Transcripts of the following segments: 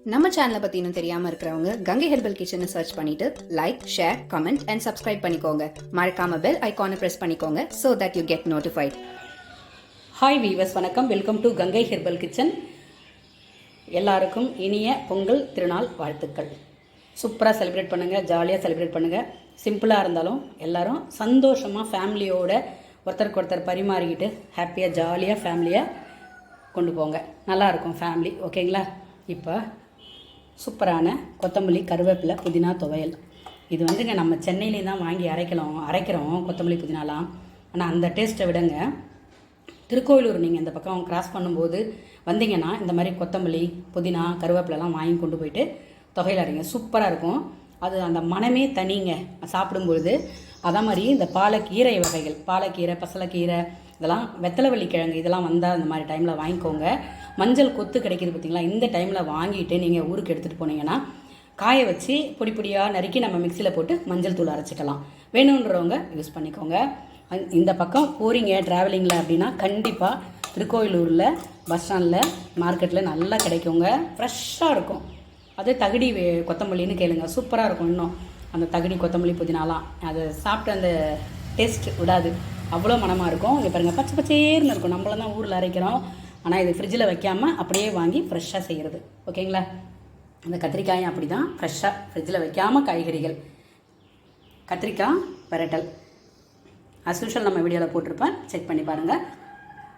நம்ம சேனலை பற்றி இன்னும் தெரியாமல் இருக்கிறவங்க கங்கை ஹெர்பல் கிச்சனை சர்ச் பண்ணிட்டு like, share, comment and subscribe பண்ணிக்கோங்க. மறக்காம பெல் ஐகானை ப்ரெஸ் பண்ணிக்கோங்க so that you get notified. Hi viewers, வணக்கம். Welcome to Gangai herbal kitchen. எல்லாருக்கும் இனிய பொங்கல் திருநாள் வாழ்த்துக்கள். சூப்பராக செலிப்ரேட் பண்ணுங்கள், ஜாலியாக செலிப்ரேட் பண்ணுங்கள். சிம்பிளாக இருந்தாலும் எல்லோரும் சந்தோஷமாக ஃபேமிலியோட ஒருத்தருக்கு ஒருத்தர் பரிமாறிக்கிட்டு ஹாப்பியாக ஜாலியாக ஃபேமிலியை கொண்டு போங்க. நல்லாயிருக்கும் ஃபேமிலி. ஓகேங்களா? இப்போ சூப்பரான கொத்தமல்லி, கருவேப்பிலை, புதினா துவையல். இது வந்துங்க நம்ம சென்னையிலே தான் வாங்கி அரைக்கிறோம் கொத்தமல்லி புதினாலாம். ஆனால் அந்த டேஸ்ட்டை விடங்க திருக்கோயிலூர் நீங்கள் இந்த பக்கம் கிராஸ் பண்ணும்போது வந்தீங்கன்னா இந்த மாதிரி கொத்தமல்லி, புதினா, கருவேப்பிலெலாம் வாங்கி கொண்டு போயிட்டு துவையல் அரைங்க. சூப்பராக இருக்கும். அது அந்த மனமே தனிங்க சாப்பிடும்பொழுது. அதே மாதிரி இந்த பாலக்கீரை வகைகள், பாலக்கீரை, பசலைக்கீரை, இதெல்லாம் வெத்தலைவள்ளி கிழங்கு இதெல்லாம் வந்தால் அந்த மாதிரி டைமில் வாங்கிக்கோங்க. மஞ்சள் கொத்து கிடைக்கிது பார்த்திங்களா, இந்த டைமில் வாங்கிட்டு நீங்கள் ஊருக்கு எடுத்துகிட்டு போனீங்கன்னா காய வச்சு பொடி பொடியாக நறுக்கி நம்ம மிக்சியில் போட்டு மஞ்சள் தூள் அரைச்சிக்கலாம். வேணுன்றவங்க யூஸ் பண்ணிக்கோங்க. இந்த பக்கம் போகிறீங்க ட்ராவலிங்கில் அப்படின்னா கண்டிப்பாக திருக்கோயிலூரில் பஸ் ஸ்டாண்டில் மார்க்கெட்டில் நல்லா கிடைக்குங்க. ஃப்ரெஷ்ஷாக இருக்கும். அது தகுடி கொத்தமல்லின்னு கேளுங்க, சூப்பராக இருக்கும். இன்னும் அந்த தகுடி கொத்தமல்லி புதினாலாம் அதை சாப்பிட்டு அந்த டேஸ்ட் விடாது, அவ்வளோ மனமாக இருக்கும். இங்கே பாருங்கள், பச்சை பச்சையேர்னு இருக்கும். நம்மளும் தான் ஊரில் அரைக்கிறோம், ஆனால் இது ஃப்ரிட்ஜில் வைக்காமல் அப்படியே வாங்கி ஃப்ரெஷ்ஷாக செய்கிறது. ஓகேங்களா? அந்த கத்திரிக்காயும் அப்படி தான் ஃப்ரெஷ்ஷாக ஃப்ரிட்ஜில் வைக்காமல் காய்கறிகள். கத்திரிக்காய் பெரட்டல் அஸ்யூஷுவல் நம்ம வீடியோவில் போட்டிருப்பேன், செக் பண்ணி பாருங்கள்.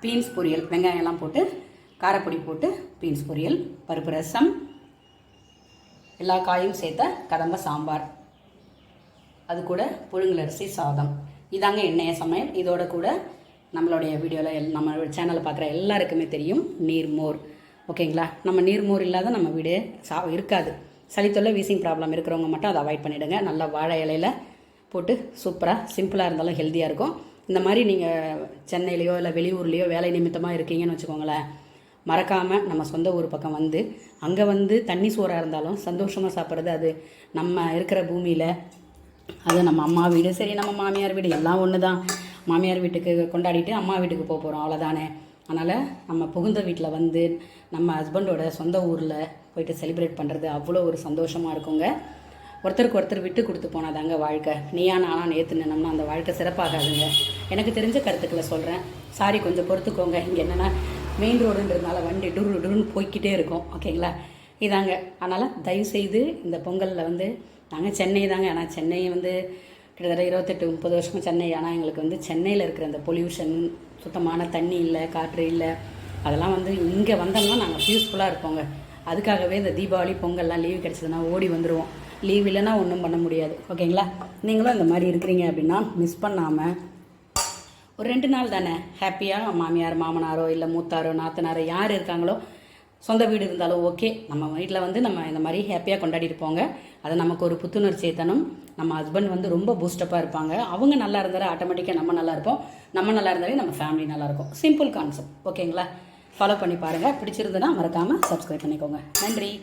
பீன்ஸ் பொரியல், வெங்காயம்லாம் போட்டு காரப்பொடி போட்டு பீன்ஸ் பொரியல், பருப்பு ரசம், எல்லா காயும் சேர்த்த கதம்ப சாம்பார், அது கூட புழுங்கலரிசி சாதம். இதாங்க எண்ணெய சமையல். இதோட கூட நம்மளுடைய வீடியோவில் நம்ம சேனலில் பார்க்குற எல்லாருக்குமே தெரியும் நீர்மோர். ஓகேங்களா? நம்ம நீர்மோர் இல்லாத நம்ம வீடு இருக்காது. சளித்தொல்லை, வீசிங் ப்ராப்ளம் இருக்கிறவங்க மட்டும் அதை அவாய்ட் பண்ணிவிடுங்க. நல்லா வாழை இலையில் போட்டு சூப்பராக சிம்பிளாக இருந்தாலும் ஹெல்த்தியாக இருக்கும். இந்த மாதிரி நீங்கள் சென்னையிலையோ இல்லை வெளியூர்லேயோ வேலை நிமித்தமாக இருக்கீங்கன்னு வச்சுக்கோங்களேன், மறக்காமல் நம்ம சொந்த ஊர் பக்கம் வந்து அங்கே வந்து தண்ணி சோறாக இருந்தாலும் சந்தோஷமாக சாப்பிட்றது. அது நம்ம இருக்கிற பூமியில், அது நம்ம அம்மா வீடு சரி, நம்ம மாமியார் வீடு எல்லாம் ஒன்று தான். மாமியார் வீட்டுக்கு கொண்டாடிட்டு அம்மா வீட்டுக்கு போக போகிறோம், அவ்வளோதானே. அதனால் நம்ம புகுந்த வீட்டில் வந்து நம்ம ஹஸ்பண்டோட சொந்த ஊரில் போயிட்டு செலிப்ரேட் பண்ணுறது அவ்வளோ ஒரு சந்தோஷமாக இருக்குங்க. ஒருத்தருக்கு ஒருத்தர் விட்டு கொடுத்து போனால் தாங்க வாழ்க்கை. நீயா நானா நேற்று நின்னோம்னா அந்த வாழ்க்கை சிறப்பாகாதுங்க. எனக்கு தெரிஞ்ச கருத்துக்களை சொல்கிறேன். சாரி, கொஞ்சம் பொறுத்துக்கோங்க. இங்கே என்னென்னா மெயின் ரோடுன்றதுனால வண்டி டுருன்னு போய்கிட்டே இருக்கும். ஓகேங்களா? இதாங்க. அதனால் தயவுசெய்து இந்த பொங்கலில் வந்து நாங்கள் சென்னை தாங்க. ஆனால் சென்னை வந்து கிட்டத்தட்ட 28-30 வருஷமாக சென்னை. ஆனால் எங்களுக்கு வந்து சென்னையில் இருக்கிற அந்த பொல்யூஷன், சுத்தமான தண்ணி இல்லை, காற்று இல்லை, அதெல்லாம் வந்து இங்கே வந்தோம்னா நாங்கள் பீஸ்ஃபுல்லாக இருப்போங்க. அதுக்காகவே இந்த தீபாவளி, பொங்கல்லாம் லீவு கிடச்சதுன்னா ஓடி வந்துடுவோம். லீவ் இல்லைன்னா ஒன்றும் பண்ண முடியாது. ஓகேங்களா? நீங்களும் இந்த மாதிரி இருக்கிறீங்க அப்படின்னா மிஸ் பண்ணாமல் ஒரு 2 நாள் தானே ஹாப்பியாக மாமியார், மாமனாரோ இல்லை மூத்தாரோ, நாத்தனாரோ யார் இருக்காங்களோ, சொந்த வீடு இருந்தாலும் ஓகே, நம்ம வீட்டில் வந்து நம்ம இந்த மாதிரி ஹாப்பியாக கொண்டாடிட்டு போங்க. அது நமக்கு ஒரு புத்துணர்ச்சி தரும். நம்ம ஹஸ்பண்ட் வந்து ரொம்ப பூஸ்டப்பாக இருப்பாங்க. அவங்க நல்லா இருந்தாலும் ஆட்டோமேட்டிக்காக நம்ம நல்லா இருப்போம். நம்ம நல்லா இருந்தாலே நம்ம ஃபேமிலி நல்லாயிருக்கும். Simple concept. ஓகேங்களா? ஃபாலோ பண்ணி பாருங்கள். பிடிச்சிருந்ததுன்னா மறக்காமல் சப்ஸ்கிரைப் பண்ணிக்கோங்க. நன்றி.